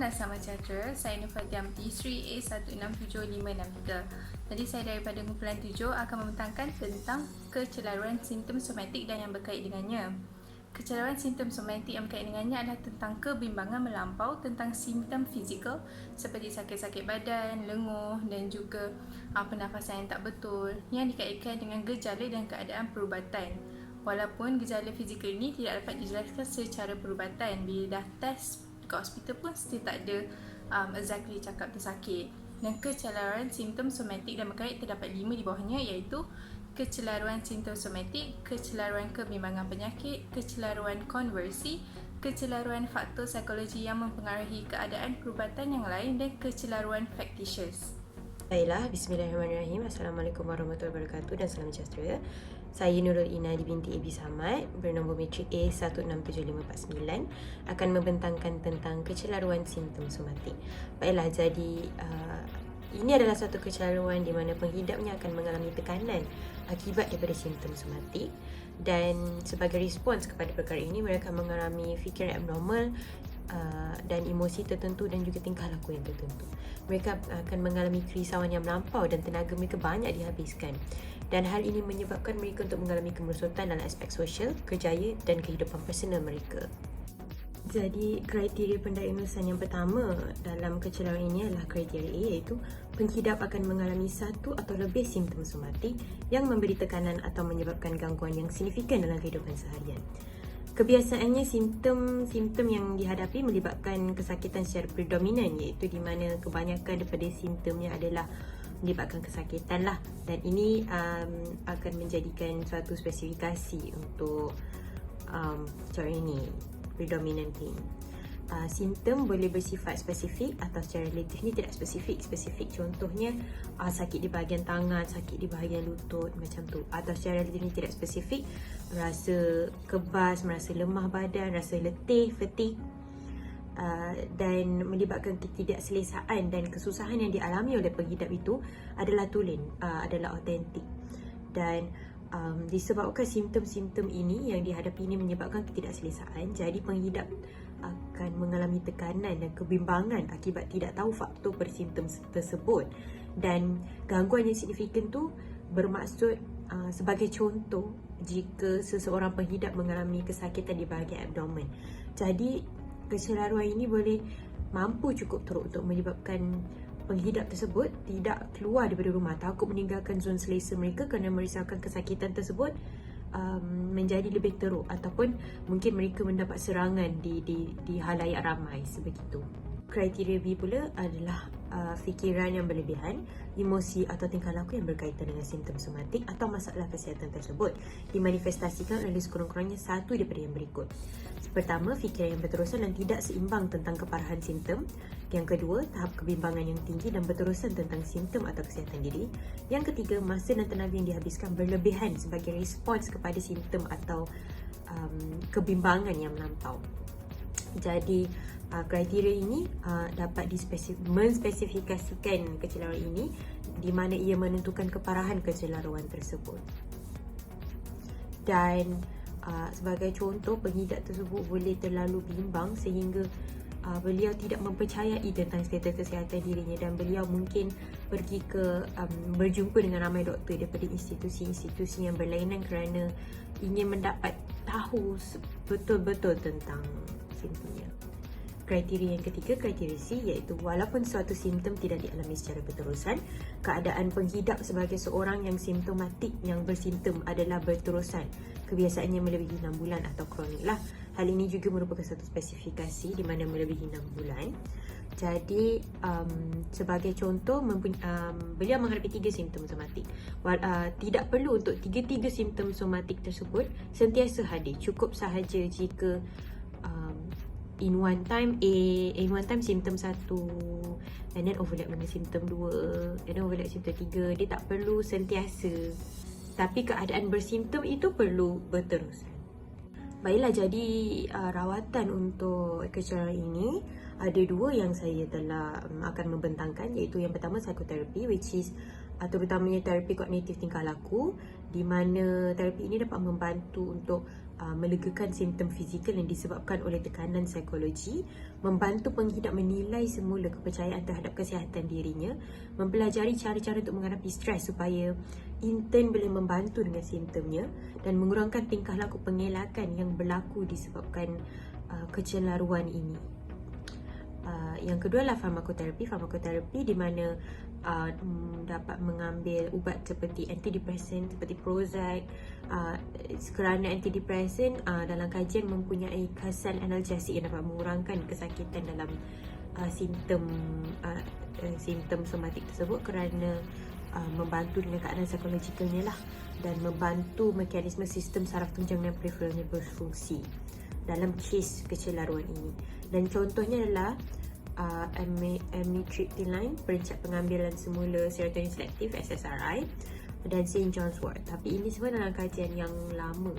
dan selamat sejahtera. Saya Nufatiah Sri A16753. Tadi saya daripada kumpulan 7 akan membentangkan tentang kecelaruan simptom somatik dan yang berkait dengannya. Kecelaruan simptom somatik yang berkait dengannya adalah tentang kebimbangan melampau tentang simptom fizikal seperti sakit-sakit badan, lenguh dan juga pernafasan yang tak betul yang dikaitkan dengan gejala dan keadaan perubatan. Walaupun gejala fizikal ini tidak dapat dijelaskan secara perubatan, bila dah test ke hospital pun still tak ada exactly cakap tersakit. Dan kecelaruan simptom somatik dan berkait terdapat 5 di bawahnya, iaitu kecelaruan simptom somatik, kecelaruan kebimbangan penyakit, kecelaruan konversi, kecelaruan faktor psikologi yang mempengaruhi keadaan perubatan yang lain dan kecelaruan factitious. Baiklah, bismillahirrahmanirrahim. Assalamualaikum warahmatullahi wabarakatuh dan salam sejahtera. Saya Nurul Inadi binti Abi Samad bernombor matrik A167549 akan membentangkan tentang kecelaruan simptom somatik. Baiklah, jadi ini adalah suatu kecelaruan di mana penghidapnya akan mengalami tekanan akibat daripada simptom somatik, dan sebagai respons kepada perkara ini mereka mengalami fikiran abnormal dan emosi tertentu dan juga tingkah laku yang tertentu. Mereka akan mengalami kerisauan yang melampau dan tenaga mereka banyak dihabiskan, dan hal ini menyebabkan mereka untuk mengalami kemerosotan dalam aspek sosial, kerjaya dan kehidupan personal mereka. Jadi kriteria pendiagnosan yang pertama dalam kecelaruan ini adalah kriteria A, iaitu penghidap akan mengalami satu atau lebih simptom somatik yang memberi tekanan atau menyebabkan gangguan yang signifikan dalam kehidupan seharian. Kebiasaannya simptom yang dihadapi melibatkan kesakitan secara predominan, iaitu di mana kebanyakan daripada simptomnya adalah melibatkan kesakitan lah, dan ini akan menjadikan suatu spesifikasi untuk cara ini, predominant thing. Simptom boleh bersifat spesifik atau secara relatif ni tidak spesifik. Contohnya sakit di bahagian tangan, sakit di bahagian lutut macam tu. Atau secara relatif ni tidak spesifik, rasa kebas, merasa lemah badan, rasa letih, fatigue, dan melibatkan ketidakselesaan dan kesusahan yang dialami oleh penghidap itu adalah tulen, adalah autentik. Dan disebabkan simptom-simptom ini yang dihadapi ini menyebabkan ketidakselesaan, jadi penghidap akan mengalami tekanan dan kebimbangan akibat tidak tahu faktor pada simptom tersebut. Dan gangguan yang signifikan tu bermaksud sebagai contoh, jika seseorang penghidap mengalami kesakitan di bahagian abdomen. Jadi kecelaruan ini boleh mampu cukup teruk untuk menyebabkan penghidap tersebut tidak keluar daripada rumah, takut meninggalkan zon selesa mereka kerana merisaukan kesakitan tersebut menjadi lebih teruk, ataupun mungkin mereka mendapat serangan di halayak ramai sebegitu. Kriteria B pula adalah fikiran yang berlebihan, emosi atau tingkah laku yang berkaitan dengan simptom somatik atau masalah kesihatan tersebut dimanifestasikan oleh sekurang-kurangnya satu daripada yang berikut. Pertama, fikiran yang berterusan dan tidak seimbang tentang keparahan simptom. Yang kedua, tahap kebimbangan yang tinggi dan berterusan tentang simptom atau kesihatan diri. Yang ketiga, masa dan tenaga yang dihabiskan berlebihan sebagai respons kepada simptom atau kebimbangan yang melampau. Jadi kriteria ini dapat menspesifikasikan kecelaruan ini, di mana ia menentukan keparahan kecelaruan tersebut. Dan sebagai contoh, penghidap tersebut boleh terlalu bimbang sehingga beliau tidak mempercayai tentang status kesihatan dirinya, dan beliau mungkin pergi ke berjumpa dengan ramai doktor daripada institusi-institusi yang berlainan kerana ingin mendapat tahu betul-betul tentang simptomnya. Kriteria yang ketiga, kriteria C, iaitu walaupun suatu simptom tidak dialami secara berterusan, keadaan penghidap sebagai seorang yang simptomatik yang bersimptom adalah berterusan, kebiasaannya melebihi 6 bulan atau kronik lah. Hal ini juga merupakan satu spesifikasi di mana melebihi 6 bulan. Jadi sebagai contoh, beliau menghadapi 3 simptom somatik. Tidak perlu untuk 3 simptom somatik tersebut sentiasa hadir. Cukup sahaja jika in one time simptom 1 and then overlap dengan simptom 2 and then overlap simptom 3. Dia tak perlu sentiasa, tapi keadaan bersimptom itu perlu berterusan. Baiklah, jadi rawatan untuk kecelaruan ini ada 2 yang saya telah akan membentangkan, iaitu yang pertama psikoterapi, which is terutamanya terapi kognitif tingkah laku, di mana terapi ini dapat membantu untuk melegakan simptom fizikal yang disebabkan oleh tekanan psikologi, membantu penghidap menilai semula kepercayaan terhadap kesihatan dirinya, mempelajari cara-cara untuk menghadapi stres supaya intern boleh membantu dengan simptomnya dan mengurangkan tingkah laku pengelakan yang berlaku disebabkan kecelaruan ini. Yang kedua adalah farmakoterapi. Farmakoterapi di mana dapat mengambil ubat seperti antidepresan seperti Prozac. Kerana antidepresan dalam kajian mempunyai khasan analgesik yang dapat mengurangkan kesakitan dalam simptom somatik tersebut kerana membantu dengan keadaan psikologikalnya lah, dan membantu mekanisme sistem saraf tunjang dan perifralnya berfungsi dalam kes kecelaruan ini. Dan contohnya adalah amitriptyline, perencap pengambilan semula serotonin selektif SSRI, dan St. John's wort. Tapi ini semua dalam kajian yang lama,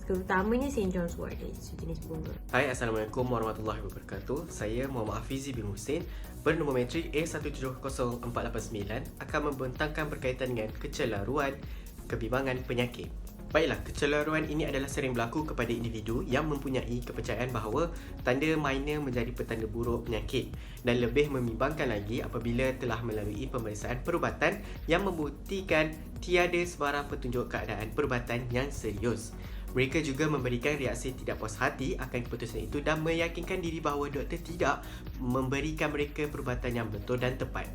terutamanya St. John's wort, sejenis bunga. Hai, Assalamualaikum warahmatullahi wabarakatuh. Saya Muhammad Hafizi bin Hussein, bernama metrik A170489, akan membentangkan berkaitan dengan kecelaruan, kebimbangan penyakit. Baiklah, kecelaruan ini adalah sering berlaku kepada individu yang mempunyai kepercayaan bahawa tanda minor menjadi petanda buruk penyakit, dan lebih membimbangkan lagi apabila telah melalui pemeriksaan perubatan yang membuktikan tiada sebarang petunjuk keadaan perubatan yang serius. Mereka juga memberikan reaksi tidak puas hati akan keputusan itu dan meyakinkan diri bahawa doktor tidak memberikan mereka perubatan yang betul dan tepat.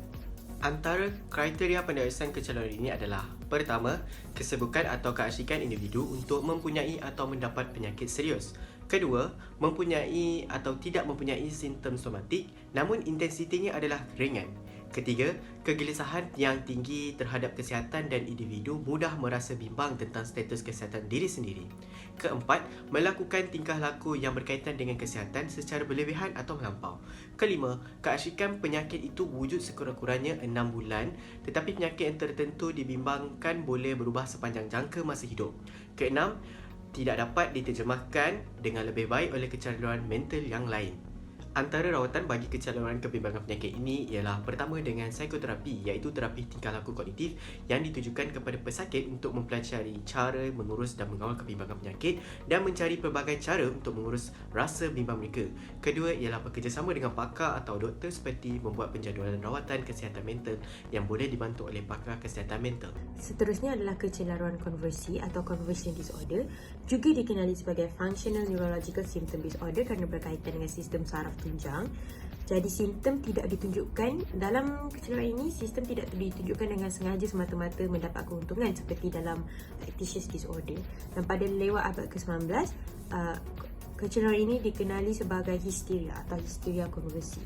Antara kriteria pendewasaan kecelaruan ini adalah: pertama, kesibukan atau keasyikan individu untuk mempunyai atau mendapat penyakit serius. Kedua, mempunyai atau tidak mempunyai simptom somatik namun intensitinya adalah ringan. Ketiga, kegelisahan yang tinggi terhadap kesihatan dan individu mudah merasa bimbang tentang status kesihatan diri sendiri. Keempat, melakukan tingkah laku yang berkaitan dengan kesihatan secara berlebihan atau melampau. Kelima, keasyikan penyakit itu wujud sekurang-kurangnya 6 bulan, tetapi penyakit yang tertentu dibimbangkan boleh berubah sepanjang jangka masa hidup. Keenam, tidak dapat diterjemahkan dengan lebih baik oleh kecelaruan mental yang lain. Antara rawatan bagi kecelaruan kebimbangan penyakit ini ialah: pertama, dengan psikoterapi, iaitu terapi tingkah laku kognitif yang ditujukan kepada pesakit untuk mempelajari cara mengurus dan mengawal kebimbangan penyakit dan mencari pelbagai cara untuk mengurus rasa bimbang mereka. Kedua ialah bekerjasama dengan pakar atau doktor seperti membuat penjadualan rawatan kesihatan mental yang boleh dibantu oleh pakar kesihatan mental. Seterusnya adalah kecelaruan konversi atau conversion disorder, juga dikenali sebagai functional neurological symptom disorder kerana berkaitan dengan sistem saraf tunjang. Jadi simptom tidak ditunjukkan dalam kecelaruan ini, sistem tidak ditunjukkan dengan sengaja semata-mata mendapat keuntungan seperti dalam factitious disorder. Dan pada lewat abad ke-19, kecelaruan ini dikenali sebagai histeria atau histeria konversi.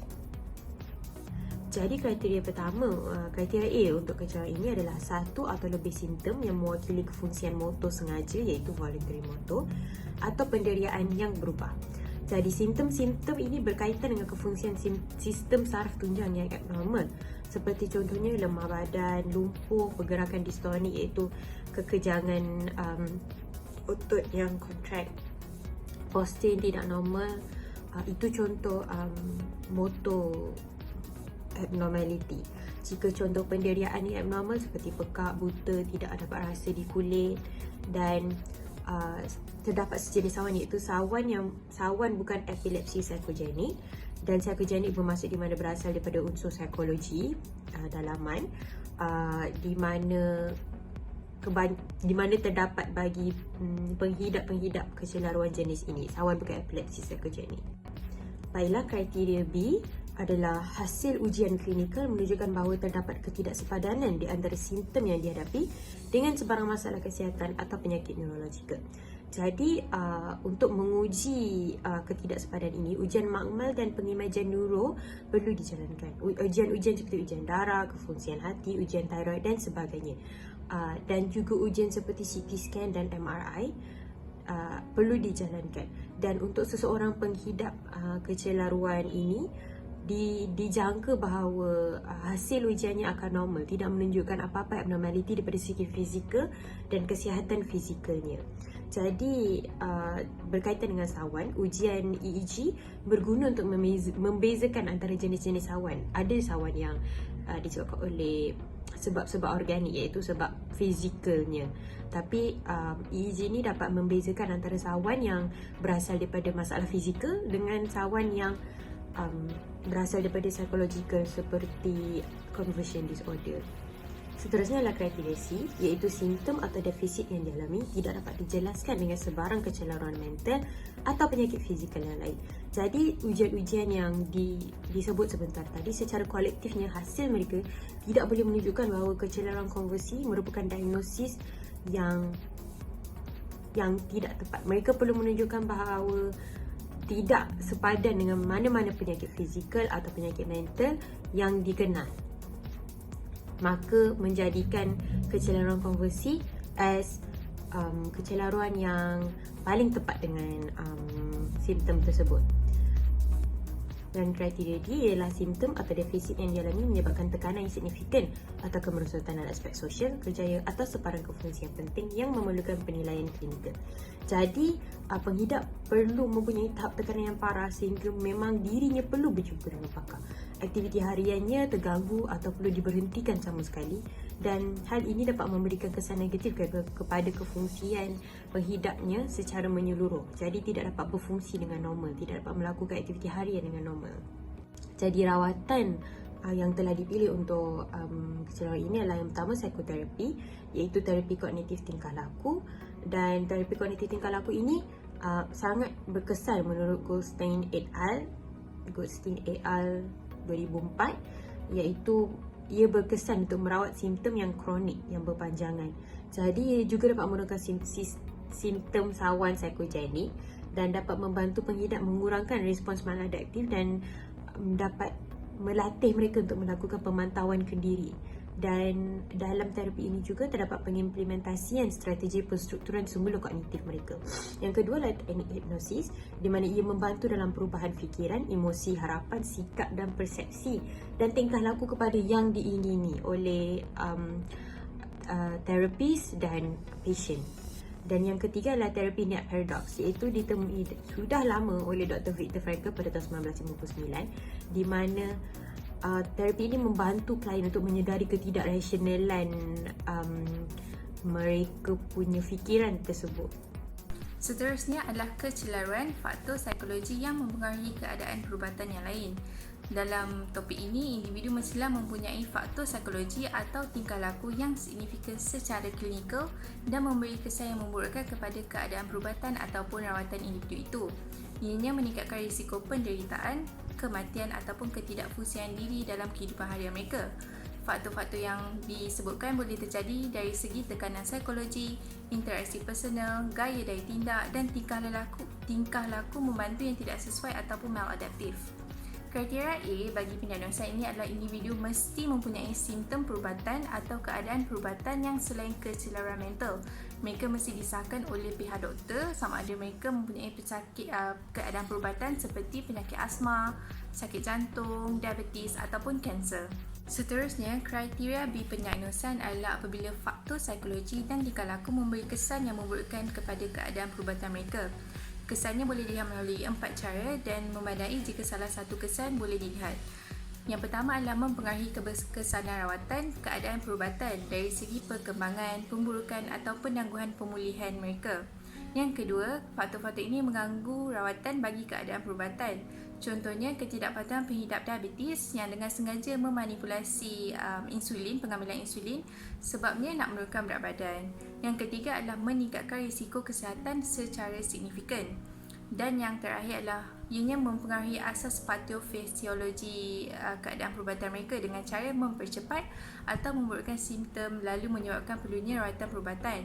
Jadi kriteria pertama, kriteria A untuk kecelaruan ini adalah satu atau lebih simptom yang mewakili kefungsian motor sengaja, iaitu voluntary motor, atau penderiaan yang berubah. Jadi simptom-simptom ini berkaitan dengan kefungsian sistem saraf tunjang yang abnormal, seperti contohnya lemah badan, lumpuh, pergerakan distonik iaitu kekejangan otot yang contract, postur tidak normal, itu contoh motor abnormality. Jika contoh penderiaan ini abnormal seperti pekak, buta, tidak dapat rasa di kulit, dan terdapat sejenis sawan iaitu sawan bukan epilepsi psikogenik, dan psikogenik bermaksud di mana berasal daripada unsur psikologi dalaman, di mana terdapat bagi penghidap kecelaruan jenis ini sawan bukan epilepsi psikogenik. Baiklah, kriteria B adalah hasil ujian klinikal menunjukkan bahawa terdapat ketidaksepadanan di antara simptom yang dihadapi dengan sebarang masalah kesihatan atau penyakit neurologikal. Jadi untuk menguji ketidaksepadanan ini, ujian makmal dan pengimajan neuro perlu dijalankan. Ujian-ujian seperti ujian darah, kefungsian hati, ujian tiroid dan sebagainya. Dan juga ujian seperti CT scan dan MRI perlu dijalankan. Dan untuk seseorang penghidap kecelaruan ini, dijangka bahawa hasil ujiannya akan normal, tidak menunjukkan apa-apa abnormaliti daripada segi fizikal dan kesihatan fizikalnya. Jadi berkaitan dengan sawan, ujian EEG berguna untuk membezakan antara jenis-jenis sawan. Ada sawan yang disebabkan oleh sebab-sebab organik, iaitu sebab fizikalnya. Tapi EEG ni dapat membezakan antara sawan yang berasal daripada masalah fizikal dengan sawan yang berasal daripada psikologikal seperti conversion disorder. Seterusnya adalah kriteria C, iaitu simptom atau defisit yang dialami tidak dapat dijelaskan dengan sebarang kecelaruan mental atau penyakit fizikal yang lain. Jadi ujian-ujian yang disebut sebentar tadi secara kolektifnya hasil mereka tidak boleh menunjukkan bahawa kecelaruan konversi merupakan diagnosis yang tidak tepat. Mereka perlu menunjukkan bahawa tidak sepadan dengan mana-mana penyakit fizikal atau penyakit mental yang dikenal, maka menjadikan kecelaruan konversi as kecelaruan yang paling tepat dengan simptom tersebut. Dan kriteria D ialah simptom atau defisit yang dialami menyebabkan tekanan yang signifikan atau kemerosotan dalam aspek sosial, kerjaya atau sebarang fungsi yang penting yang memerlukan penilaian klinikal. Jadi penghidap perlu mempunyai tahap tekanan yang parah sehingga memang dirinya perlu berjumpa dengan pakar. Aktiviti hariannya terganggu atau perlu diberhentikan sama sekali, dan hal ini dapat memberikan kesan negatif kepada kefungsian penghidapnya secara menyeluruh. Jadi tidak dapat berfungsi dengan normal, tidak dapat melakukan aktiviti harian dengan normal. Jadi rawatan yang telah dipilih untuk kecelaruan ini adalah yang pertama psikoterapi, iaitu terapi kognitif tingkah laku. Dan terapi kognitif tingkah laku ini sangat berkesan menurut Goldstein et al. 2004, iaitu ia berkesan untuk merawat simptom yang kronik yang berpanjangan. Jadi ia juga dapat menggunakan simptom sawan psikogenik dan dapat membantu penghidap mengurangkan respons maladaptif dan dapat melatih mereka untuk melakukan pemantauan kendiri. Dan dalam terapi ini juga terdapat pengimplementasian strategi penstrukturan sumber kognitif mereka. Yang kedua adalah teknik hipnosis, di mana ia membantu dalam perubahan fikiran, emosi, harapan, sikap dan persepsi dan tingkah laku kepada yang diingini oleh terapis dan patient. Dan yang ketiga adalah terapi niat paradoks, iaitu ditemui sudah lama oleh Dr. Viktor Frankl pada tahun 1959, di mana terapi ini membantu klien untuk menyedari ketidakrasionalan mereka punya fikiran tersebut. Seterusnya adalah kecelaruan faktor psikologi yang mempengaruhi keadaan perubatan yang lain. Dalam topik ini, individu mestilah mempunyai faktor psikologi atau tingkah laku yang signifikan secara klinikal dan memberi kesan yang memburukkan kepada keadaan perubatan ataupun rawatan individu itu. Ianya meningkatkan risiko penderitaan, kematian ataupun ketidakfungsian diri dalam kehidupan harian mereka. Faktor-faktor yang disebutkan boleh terjadi dari segi tekanan psikologi, interaksi personal, gaya dari tindak dan tingkah laku membantu yang tidak sesuai ataupun maladaptif. Kriteria A bagi pendiagnosan ini adalah individu mesti mempunyai simptom perubatan atau keadaan perubatan yang selain kecelaruan mental. Mereka mesti disahkan oleh pihak doktor sama ada mereka mempunyai keadaan perubatan seperti penyakit asma, sakit jantung, diabetes ataupun kanser. Seterusnya, kriteria B pendiagnosan adalah apabila faktor psikologi dan tingkah laku memberi kesan yang memburukkan kepada keadaan perubatan mereka. Kesannya boleh dilihat melalui 4 cara dan memadai jika salah satu kesan boleh dilihat. Yang pertama adalah mempengaruhi keberkesanan rawatan keadaan perubatan dari segi perkembangan, pemburukan atau penangguhan pemulihan mereka. Yang kedua, faktor-faktor ini mengganggu rawatan bagi keadaan perubatan. Contohnya, ketidakpatuhan penghidap diabetes yang dengan sengaja memanipulasi insulin, pengambilan insulin sebabnya nak menurunkan berat badan. Yang ketiga adalah meningkatkan risiko kesihatan secara signifikan. Dan yang terakhir adalah ianya mempengaruhi asas patofisiologi keadaan perubatan mereka dengan cara mempercepat atau memburukkan simptom lalu menyebabkan perlunya rawatan perubatan.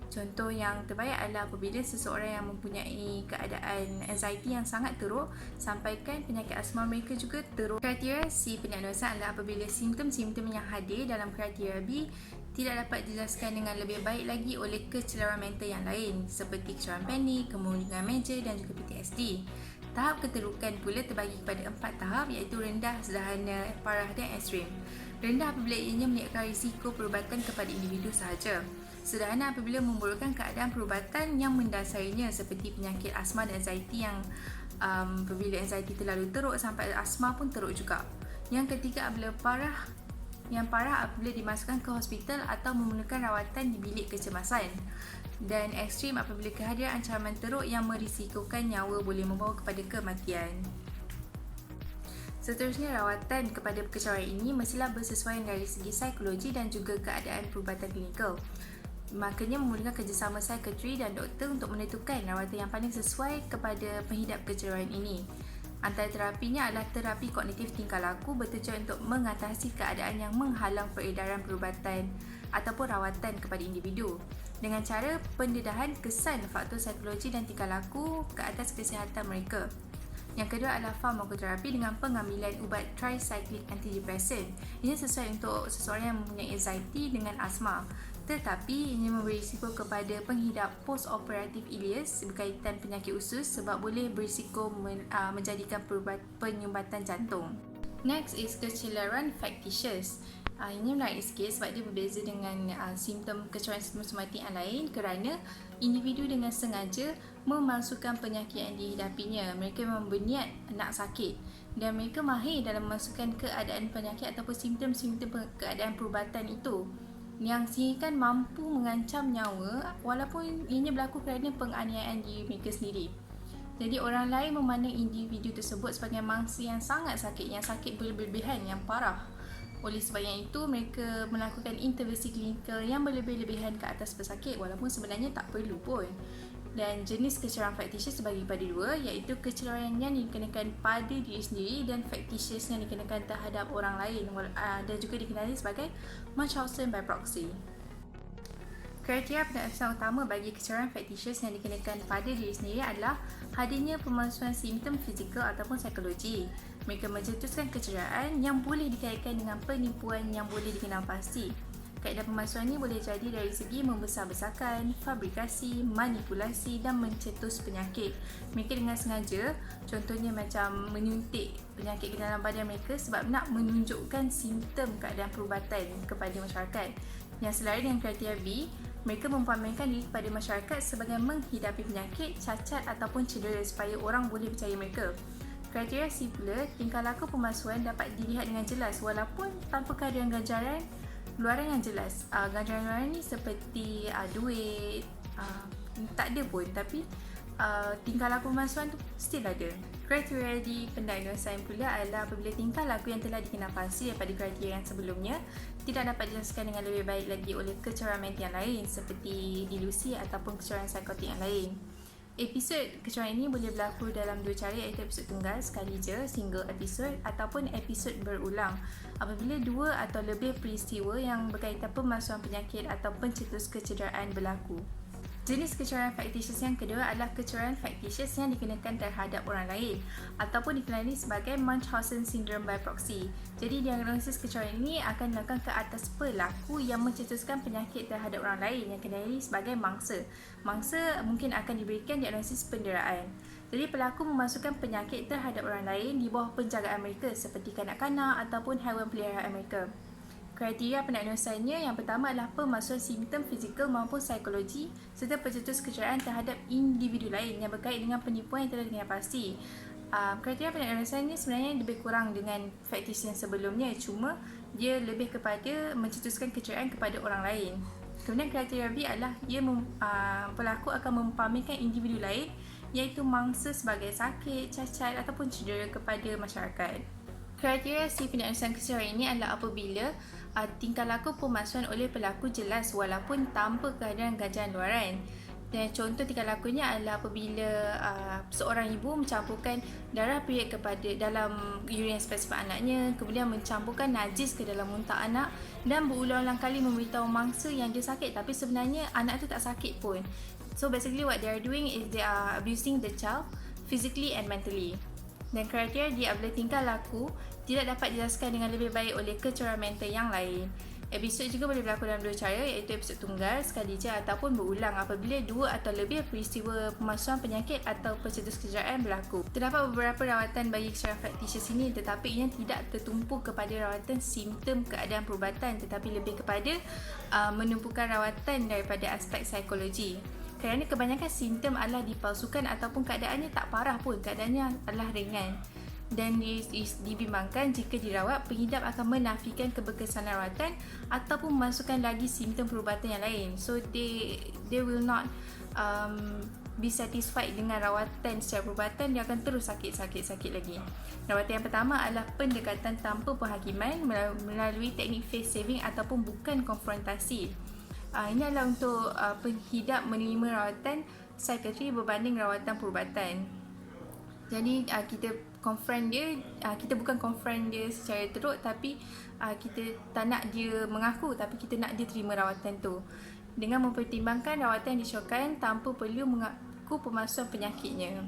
Contoh yang terbaik adalah apabila seseorang yang mempunyai keadaan anxiety yang sangat teruk sampaikan penyakit asma mereka juga teruk. Kriteria C pendiagnosan adalah apabila simptom-simptom yang hadir dalam kriteria B tidak dapat dijelaskan dengan lebih baik lagi oleh kecelaruan mental yang lain seperti kecelaruan panik, kemunduran meja dan juga PTSD. Tahap keterukan pula terbagi kepada 4 tahap iaitu rendah, sederhana, parah dan ekstrim. Rendah apabila ianya meningkatkan risiko perubatan kepada individu sahaja. Sederhana apabila memburukkan keadaan perubatan yang mendasarinya seperti penyakit asma dan anxiety yang apabila anxiety terlalu teruk sampai asma pun teruk juga. Yang ketiga apabila parah yang parah apabila dimasukkan ke hospital atau memerlukan rawatan di bilik kecemasan, dan ekstrim apabila kehadiran ancaman teruk yang merisikokan nyawa boleh membawa kepada kematian. Seterusnya, rawatan kepada kecelakaan ini mestilah bersesuaian dari segi psikologi dan juga keadaan perubatan klinikal. Makanya memerlukan kerjasama psikiatri dan doktor untuk menentukan rawatan yang paling sesuai kepada penghidap kecelakaan ini. Antara terapinya adalah terapi kognitif tingkah laku bertujuan untuk mengatasi keadaan yang menghalang peredaran perubatan ataupun rawatan kepada individu dengan cara pendedahan kesan faktor psikologi dan tingkah laku ke atas kesihatan mereka. Yang kedua adalah farmakoterapi dengan pengambilan ubat tricyclic antidepresan. Ini sesuai untuk seseorang yang mempunyai anxiety dengan asma. Tetapi ini memberi risiko kepada penghidap post-operatif ileus berkaitan penyakit usus sebab boleh berisiko menjadikan penyumbatan jantung. Next is kecelaruan factitious. Ini menarik sikit sebab dia berbeza dengan simptom kecelaruan sistem somatik yang lain kerana individu dengan sengaja memasukkan penyakit yang dihidapinya. Mereka memang berniat nak sakit dan mereka mahir dalam memasukkan keadaan penyakit ataupun simptom-simptom keadaan perubatan itu yang sehingga mampu mengancam nyawa walaupun ianya berlaku kerana penganiayaan diri mereka sendiri. Jadi orang lain memandang individu tersebut sebagai mangsa yang sangat sakit, yang sakit berlebihan, yang parah. Oleh sebab yang itu, mereka melakukan intervensi klinikal yang berlebih-lebihan ke atas pesakit walaupun sebenarnya tak perlu pun. Dan jenis kecelaruan factitious terbagi pada dua, iaitu kecelaruan yang dikenakan pada diri sendiri dan factitious yang dikenakan terhadap orang lain dan juga dikenali sebagai Munchausen by proxy. Kriteria pengenalan utama bagi kecelaruan factitious yang dikenakan pada diri sendiri adalah hadirnya pemalsuan simptom fizikal ataupun psikologi. Mereka mencetuskan kecederaan yang boleh dikaitkan dengan penipuan yang boleh dikenal pasti. Kaedah pemalsuan ini boleh jadi dari segi membesar-besarkan, fabrikasi, manipulasi dan mencetus penyakit. Mereka dengan sengaja, contohnya macam menyuntik penyakit ke dalam badan mereka sebab nak menunjukkan simptom keadaan perubatan kepada masyarakat. Yang selaras dengan kriteria B, mereka mempamerkan diri kepada masyarakat sebagai menghidapi penyakit, cacat ataupun cedera supaya orang boleh percaya mereka. Kriteria C pula, tingkah laku pemalsuan dapat dilihat dengan jelas walaupun tanpa kehadiran ganjaran luaran yang jelas. Ganjaran luaran ni seperti duit, tak ada pun, tapi tingkah laku pemalsuan tu still ada. Kriteria di pendiagnosan pula adalah apabila tingkah laku yang telah dikenal pasti daripada kriteria yang sebelumnya tidak dapat dijelaskan dengan lebih baik lagi oleh kecelaruan mental yang lain seperti delusi ataupun kecelaruan psikotik yang lain. Episod kecelaruan ini boleh berlaku dalam dua cara, iaitu episod tunggal sekali je, single episode, ataupun episod berulang apabila dua atau lebih peristiwa yang berkaitan pemalsuan penyakit atau pencetus kecederaan berlaku. Jenis kecelaruan factitious yang kedua adalah kecelaruan factitious yang dikenakan terhadap orang lain ataupun dikenali sebagai Munchausen syndrome by proxy. Jadi diagnosis kecelaruan ini akan dilakukan ke atas pelaku yang mencetuskan penyakit terhadap orang lain yang dikenali sebagai mangsa. Mangsa mungkin akan diberikan diagnosis penderaan. Jadi pelaku memasukkan penyakit terhadap orang lain di bawah penjagaan mereka seperti kanak-kanak ataupun haiwan peliharaan mereka. Kriteria pendiagnosannya yang pertama adalah pemalsuan simptom fizikal maupun psikologi serta pencetus kecederaan terhadap individu lain yang berkait dengan penipuan yang telah dikenal pasti. Kriteria pendiagnosannya sebenarnya lebih kurang dengan factitious yang sebelumnya, cuma dia lebih kepada mencetuskan kecederaan kepada orang lain. Kemudian kriteria B adalah pelaku akan mempamerkan individu lain iaitu mangsa sebagai sakit, cacat ataupun cedera kepada masyarakat. Kriteria si pendiagnosan kecelaruan ini adalah apabila tingkah laku pemalsuan oleh pelaku jelas walaupun tanpa kehadiran ganjaran luaran. Dan contoh tingkah lakunya adalah apabila seorang ibu mencampurkan darah period kepada dalam urin spesifik anaknya, kemudian mencampurkan najis ke dalam muntah anak dan berulang-ulang kali memberitahu mangsa yang dia sakit tapi sebenarnya anak tu tak sakit pun. So basically what they are doing is they are abusing the child physically and mentally. Dan kriteria dia apabila tingkah laku tidak dapat dijelaskan dengan lebih baik oleh kecelaruan mental yang lain. Episod juga boleh berlaku dalam dua cara, iaitu episod tunggal sekali je ataupun berulang apabila dua atau lebih peristiwa pemalsuan penyakit atau pencetus kecederaan berlaku. Terdapat beberapa rawatan bagi kecelaruan factitious ini tetapi ia tidak tertumpu kepada rawatan simptom keadaan perubatan tetapi lebih kepada menumpukan rawatan daripada aspek psikologi. Kerana kebanyakan simptom adalah dipalsukan ataupun keadaannya tak parah pun, keadaannya adalah ringan. dan dibimbangkan jika dirawat, pengidap akan menafikan keberkesanan rawatan ataupun memasukkan lagi simptom perubatan yang lain. So they will not be satisfied dengan rawatan secara perubatan, dia akan terus sakit lagi. Rawatan yang pertama adalah pendekatan tanpa penghakiman melalui teknik face saving ataupun bukan konfrontasi. Ini adalah untuk pengidap menerima rawatan psikiatri berbanding rawatan perubatan. Jadi kita confront dia, kita bukan confront dia secara teruk, tapi kita tak nak dia mengaku, tapi kita nak dia terima rawatan tu dengan mempertimbangkan rawatan yang disyorkan tanpa perlu mengaku pemalsuan penyakitnya.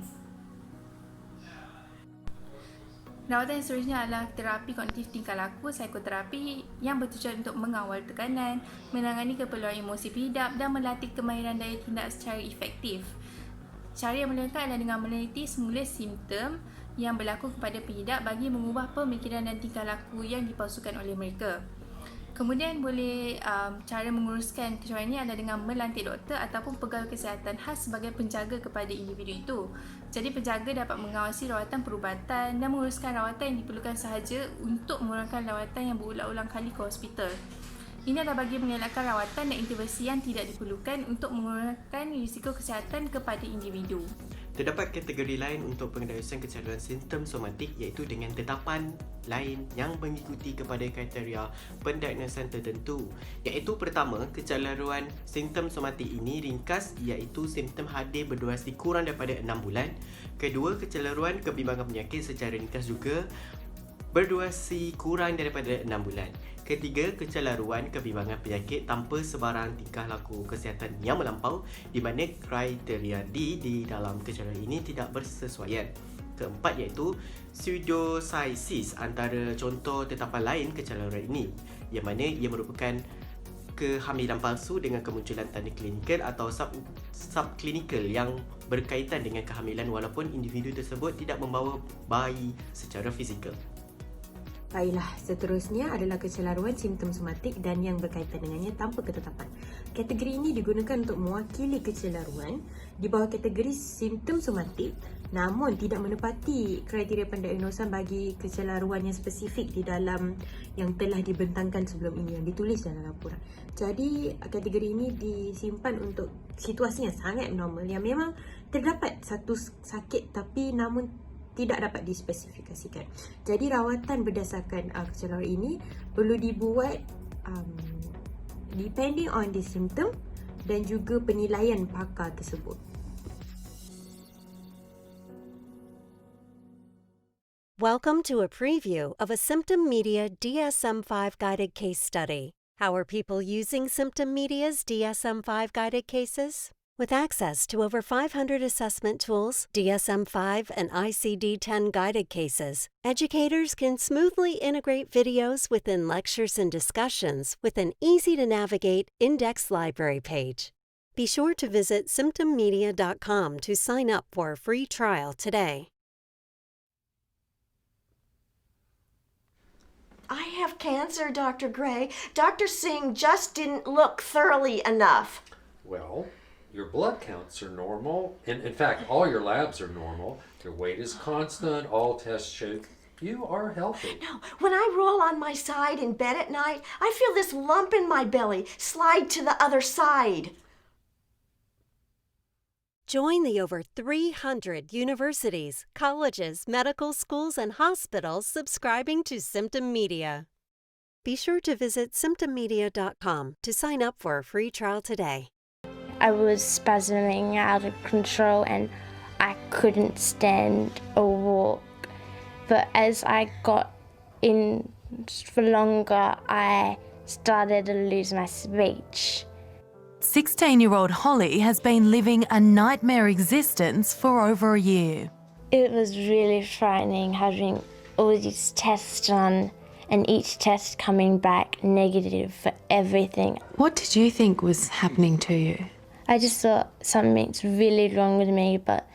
Rawatan yang seterusnya adalah terapi kognitif tingkah laku, psikoterapi yang bertujuan untuk mengawal tekanan, menangani keperluan emosi pengidap dan melatih kemahiran daya tindak secara efektif. Cara yang melakukan adalah dengan meneliti semula simptom yang berlaku kepada pengidap bagi mengubah pemikiran dan tingkah laku yang dipalsukan oleh mereka. Kemudian cara menguruskan kecurangan ini adalah dengan melantik doktor ataupun pegawai kesihatan khas sebagai penjaga kepada individu itu. Jadi penjaga dapat mengawasi rawatan perubatan dan menguruskan rawatan yang diperlukan sahaja untuk mengurangkan rawatan yang berulang-ulang kali ke hospital. Ini adalah bagi mengelakkan rawatan dan intervensi yang tidak diperlukan untuk mengurangkan risiko kesihatan kepada individu. Terdapat kategori lain untuk pendiagnosan kecanduan simptom somatik iaitu dengan tetapan lain yang mengikuti kepada kriteria pendiagnosan tertentu. Iaitu pertama, kecelaruan simptom somatik ini ringkas iaitu simptom hadir berdurasi kurang daripada 6 bulan. Kedua, kecelaruan kebimbangan penyakit secara ringkas juga berdurasi kurang daripada 6 bulan. Ketiga, kecelaruan kebimbangan penyakit tanpa sebarang tingkah laku kesihatan yang melampau di mana kriteria D di dalam kecelaruan ini tidak bersesuaian. Keempat iaitu pseudopsycis antara contoh tetapan lain kecelaruan ini yang mana ia merupakan kehamilan palsu dengan kemunculan tanda klinikal atau subklinikal yang berkaitan dengan kehamilan walaupun individu tersebut tidak membawa bayi secara fizikal. Baiklah, seterusnya adalah kecelaruan simptom somatik dan yang berkaitan dengannya tanpa ketetapan. Kategori ini digunakan untuk mewakili kecelaruan di bawah kategori simptom somatik namun tidak menepati kriteria pendiagnosan bagi kecelaruan yang spesifik di dalam yang telah dibentangkan sebelum ini, yang ditulis dalam laporan. Jadi, kategori ini disimpan untuk situasi yang sangat normal yang memang terdapat satu sakit tapi namun tidak dapat dispesifikasikan. Jadi rawatan berdasarkan kecelaruan ini perlu dibuat depending on the symptom dan juga penilaian pakar tersebut. Welcome to a preview of a Symptom Media DSM-5 guided case study. How are people using Symptom Media's DSM-5 guided cases? With access to over 500 assessment tools, DSM-5 and ICD-10 guided cases, educators can smoothly integrate videos within lectures and discussions with an easy-to-navigate index library page. Be sure to visit symptommedia.com to sign up for a free trial today. I have cancer, Dr. Gray. Dr. Singh just didn't look thoroughly enough. Well, your blood counts are normal. In fact, all your labs are normal. Your weight is constant. All tests show you are healthy. No, when I roll on my side in bed at night, I feel this lump in my belly slide to the other side. Join the over 300 universities, colleges, medical schools, and hospitals subscribing to Symptom Media. Be sure to visit symptommedia.com to sign up for a free trial today. I was spasming out of control and I couldn't stand or walk. But as I got in for longer, I started to lose my speech. 16-year-old Holly has been living a nightmare existence for over a year. It was really frightening having all these tests done and each test coming back negative for everything. What did you think was happening to you? I just thought something's really wrong with me, but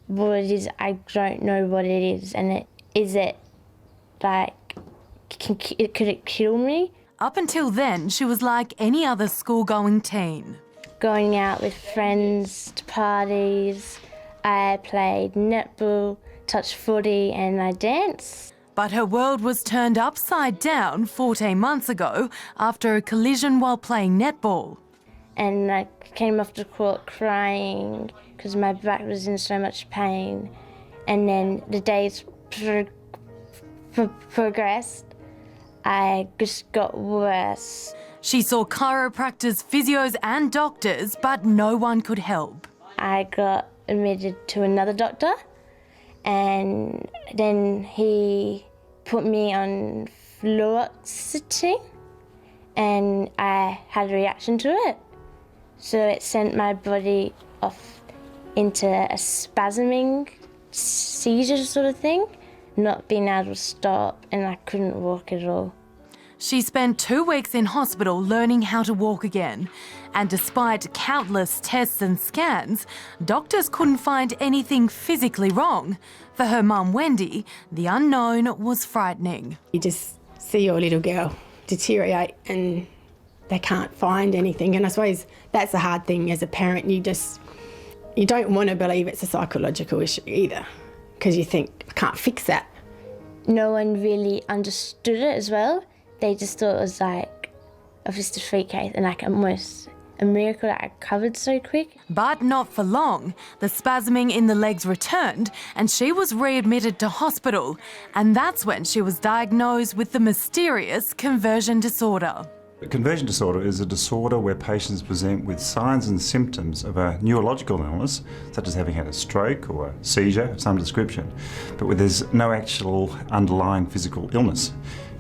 what it is, I don't know what it is. And is it like, could it kill me? Up until then, she was like any other school-going teen. Going out with friends to parties, I played netball, touch footy and I dance. But her world was turned upside down 14 months ago after a collision while playing netball. And I came off the court crying because my back was in so much pain. And then the days progressed. I just got worse. She saw chiropractors, physios and doctors, but no one could help. I got admitted to another doctor, and then he put me on fluoxetine, and I had a reaction to it. So it sent my body off into a spasming seizure sort of thing, not being able to stop, and I couldn't walk at all. She spent 2 weeks in hospital learning how to walk again. And despite countless tests and scans, doctors couldn't find anything physically wrong. For her mum, Wendy, the unknown was frightening. You just see your little girl deteriorate and they can't find anything. And I suppose that's the hard thing as a parent. You don't want to believe it's a psychological issue either, because you think, I can't fix that. No one really understood it as well. They just thought it was like just a freak case and like almost a miracle that I recovered so quick. But not for long. The spasming in the legs returned and she was readmitted to hospital. And that's when she was diagnosed with the mysterious conversion disorder. A conversion disorder is a disorder where patients present with signs and symptoms of a neurological illness, such as having had a stroke or a seizure of some description, but where there's no actual underlying physical illness.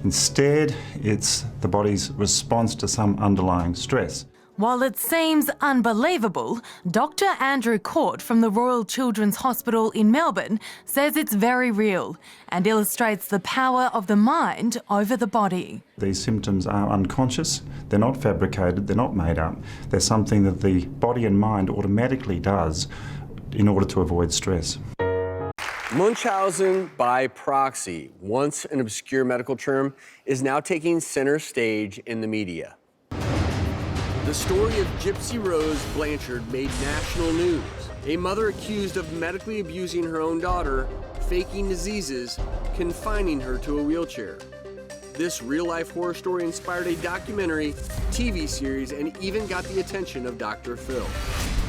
Instead, it's the body's response to some underlying stress. While it seems unbelievable, Dr. Andrew Court from the Royal Children's Hospital in Melbourne says it's very real and illustrates the power of the mind over the body. These symptoms are unconscious, they're not fabricated, they're not made up. They're something that the body and mind automatically does in order to avoid stress. Munchausen by proxy, once an obscure medical term, is now taking center stage in the media. The story of Gypsy Rose Blanchard made national news. A mother accused of medically abusing her own daughter, faking diseases, confining her to a wheelchair. This real-life horror story inspired a documentary, TV series, and even got the attention of Dr. Phil.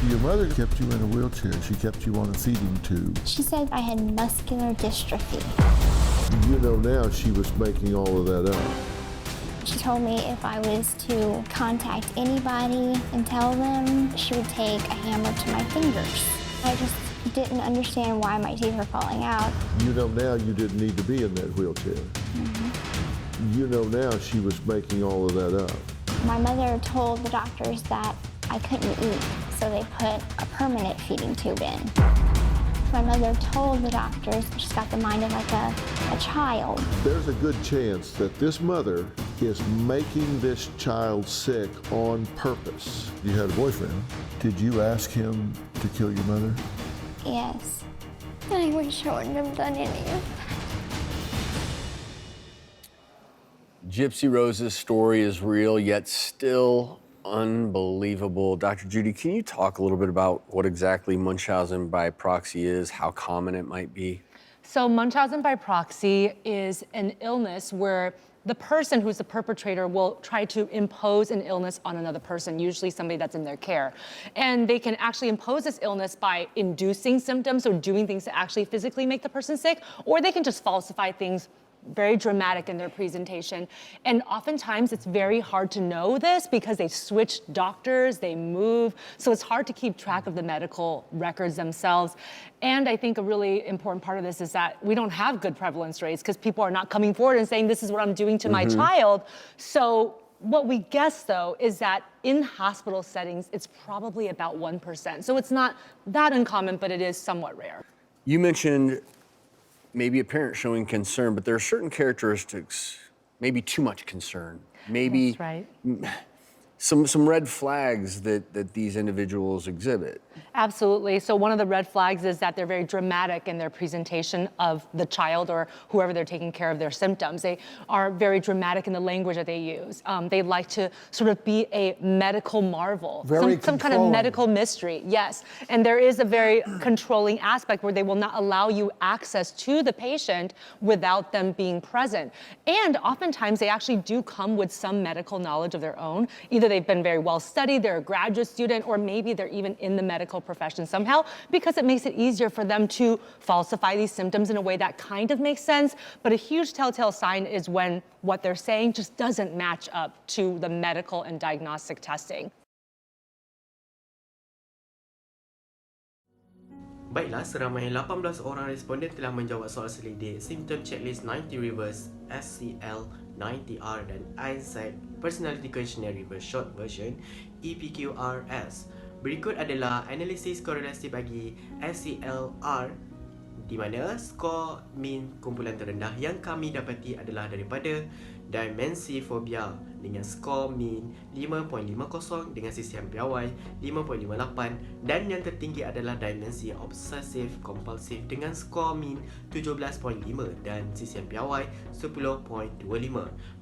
Your mother kept you in a wheelchair. She kept you on a feeding tube. She said I had muscular dystrophy. You know now she was making all of that up. She told me if I was to contact anybody and tell them, she would take a hammer to my fingers. I just didn't understand why my teeth were falling out. You know now you didn't need to be in that wheelchair. You know now she was making all of that up. My mother told the doctors that I couldn't eat, so they put a permanent feeding tube in. My mother told the doctors she's got the mind of like a child. There's a good chance that this mother is making this child sick on purpose. You had a boyfriend. Did you ask him to kill your mother? Yes. I wish I wouldn't have done any of that. Gypsy Rose's story is real, yet still unbelievable. Dr. Judy, can you talk a little bit about what exactly Munchausen by proxy is, how common it might be? So Munchausen by proxy is an illness where the person who's the perpetrator will try to impose an illness on another person, usually somebody that's in their care. And they can actually impose this illness by inducing symptoms or doing things to actually physically make the person sick, or they can just falsify things very dramatic in their presentation. And oftentimes it's very hard to know this because they switch doctors, they move, so it's hard to keep track of the medical records themselves. And I think a really important part of this is that we don't have good prevalence rates because people are not coming forward and saying, this is what I'm doing to my child. So what we guess, though, is that in hospital settings, it's probably about 1%. So it's not that uncommon, but it is somewhat rare. You mentioned maybe a parent showing concern, but there are certain characteristics, maybe too much concern, maybe That's right. some red flags that these individuals exhibit. Absolutely. So one of the red flags is that they're very dramatic in their presentation of the child or whoever they're taking care of their symptoms. They are very dramatic in the language that they use. They like to sort of be a medical marvel, some kind of medical mystery. Yes. And there is a very controlling aspect where they will not allow you access to the patient without them being present. And oftentimes they actually do come with some medical knowledge of their own. Either they've been very well studied, they're a graduate student, or maybe they're even in the medical profession somehow, because it makes it easier for them to falsify these symptoms in a way that kind of makes sense. But a huge telltale sign is when what they're saying just doesn't match up to the medical and diagnostic testing. Baiklah, seramai 18 orang responden telah menjawab soal selidik Symptom Checklist 90 Reverse, SCL 90R dan psyc Personality Questionnaire Reverse Short Version, EPQRS. Berikut adalah analisis korelasi bagi SCLR, di mana skor min kumpulan terendah yang kami dapati adalah daripada dimensi fobia dengan skor min 5.50 dengan sisihan piawai 5.58, dan yang tertinggi adalah dimensi obsesif kompulsif dengan skor min 17.5 dan sisihan piawai 10.25.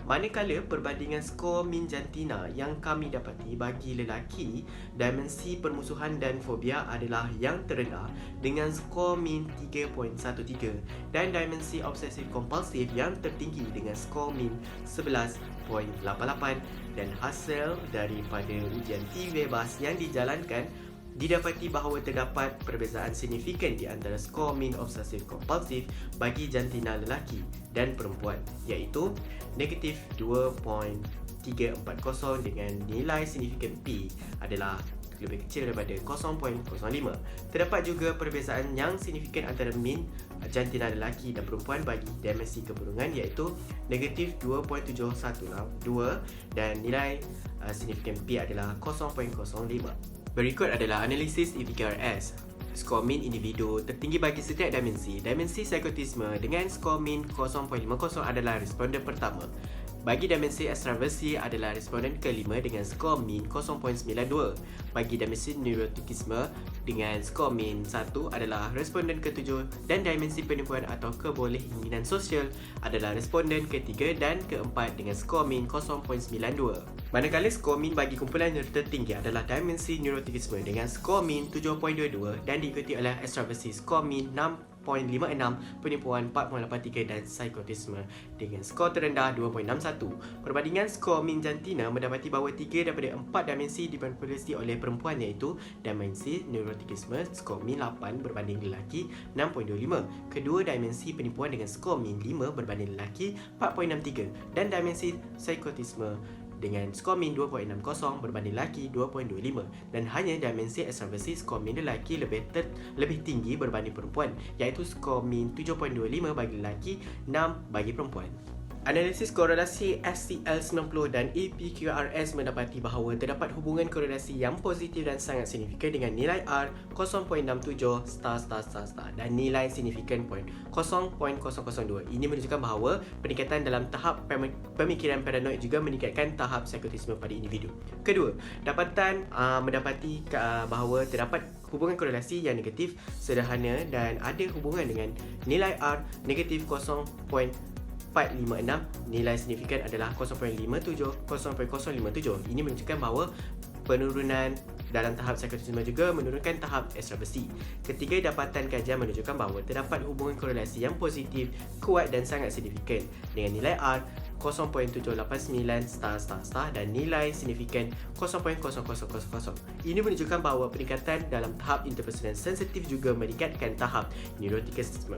Manakala perbandingan skor min jantina yang kami dapati bagi lelaki, dimensi permusuhan dan fobia adalah yang terendah dengan skor min 3.13, dan dimensi obsesif kompulsif yang tertinggi dengan skor min 11.88, dan hasil daripada ujian T bebas yang dijalankan didapati bahawa terdapat perbezaan signifikan di antara skor min obsesif kompulsif bagi jantina lelaki dan perempuan, iaitu negatif 2.340 dengan nilai signifikan P adalah lebih kecil daripada 0.05. Terdapat juga perbezaan yang signifikan antara min jantina lelaki dan perempuan bagi dimensi keburungan, iaitu negatif 2.712 dan nilai signifikan P adalah 0.05. Berikut adalah analisis EPQRS. Skor min individu tertinggi bagi setiap dimensi. Dimensi psikotisme dengan skor min 0.50 adalah responden pertama. Bagi dimensi ekstraversi adalah responden kelima dengan skor min 0.92. Bagi dimensi neurotikisme dengan skor min 1 adalah responden ketujuh, dan dimensi penipuan atau kebolehinginan sosial adalah responden ketiga dan keempat dengan skor min 0.92. Manakala skor min bagi kumpulan yang tertinggi adalah dimensi neurotikisme dengan skor min 7.22 dan diikuti oleh ekstraversi skor min 6.56, penipuan 4.83 dan psikotisme dengan skor terendah 2.61. Perbandingan skor min jantina mendapati bahawa 3 daripada 4 dimensi dimanipulasi oleh perempuan, iaitu dimensi neurotikisme skor min 8 berbanding lelaki 6.25, kedua dimensi penipuan dengan skor min 5 berbanding lelaki 4.63, dan dimensi psikotisme dengan skor min 2.60 berbanding lelaki 2.25, dan hanya dimensi ekstraversi skor min lelaki lebih tinggi berbanding perempuan, iaitu skor min 7.25 bagi lelaki 6 bagi perempuan. Analisis korelasi SCL90 dan EPQRS mendapati bahawa terdapat hubungan korelasi yang positif dan sangat signifikan dengan nilai R 0.67 dan nilai signifikan 0.0002. Ini menunjukkan bahawa peningkatan dalam tahap pemikiran paranoid juga meningkatkan tahap psikotisme pada individu. Kedua, dapatan mendapati bahawa terdapat hubungan korelasi yang negatif sederhana dan ada hubungan dengan nilai R negatif 0.456, nilai signifikan adalah 0.57. Ini menunjukkan bahawa penurunan dalam tahap psikotisme juga menurunkan tahap ekstraversi. Ketiga, dapatan kajian menunjukkan bahawa terdapat hubungan korelasi yang positif, kuat dan sangat signifikan dengan nilai R 0.789 dan nilai signifikan 0.0000. Ini menunjukkan bahawa peningkatan dalam tahap interpersonal sensitif juga meningkatkan tahap neurotikisme.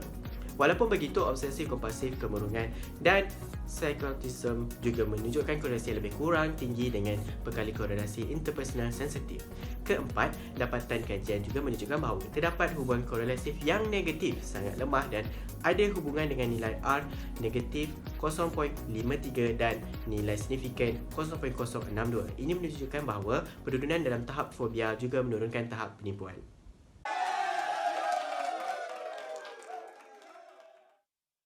Walaupun begitu, obsesif kompulsif, kemurungan dan psikotisme juga menunjukkan korelasi yang lebih kurang tinggi dengan bekali korelasi interpersonal sensitif. Keempat, dapatan kajian juga menunjukkan bahawa terdapat hubungan korelatif yang negatif sangat lemah dan ada hubungan dengan nilai R negatif 0.53 dan nilai signifikan 0.062. Ini menunjukkan bahawa penurunan dalam tahap fobia juga menurunkan tahap penipuan.